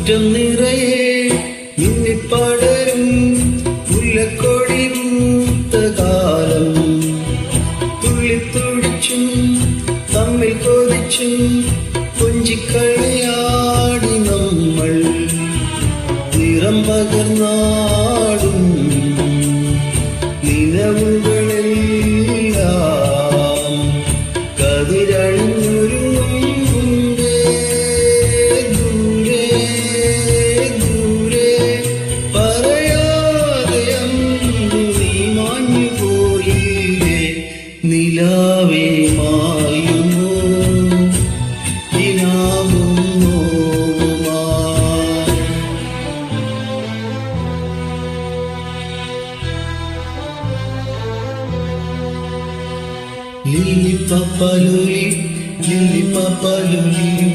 മുറ്റം നിറയെ മിന്നിപ്പടരും മുല്ലക്കൊടി മൂത്ത കാലം തുള്ളിത്തുടിച്ചും തമ്മിൽ കൊതിച്ചും കൊഞ്ചിക്കളിയാടി നമ്മൾ നിറം പകർന്നാടും നിലവുകളെല്ലാം കതിരണിഞ്ഞൊരുങ്ങും മുമ്പേ ദൂരെ ദൂരെ പറയാതെ അന്നു നീ മാഞ്ഞു പോയില്ലേ നിലാവേ മായുമോ Lili Papa Luli, Lili Papa Luli.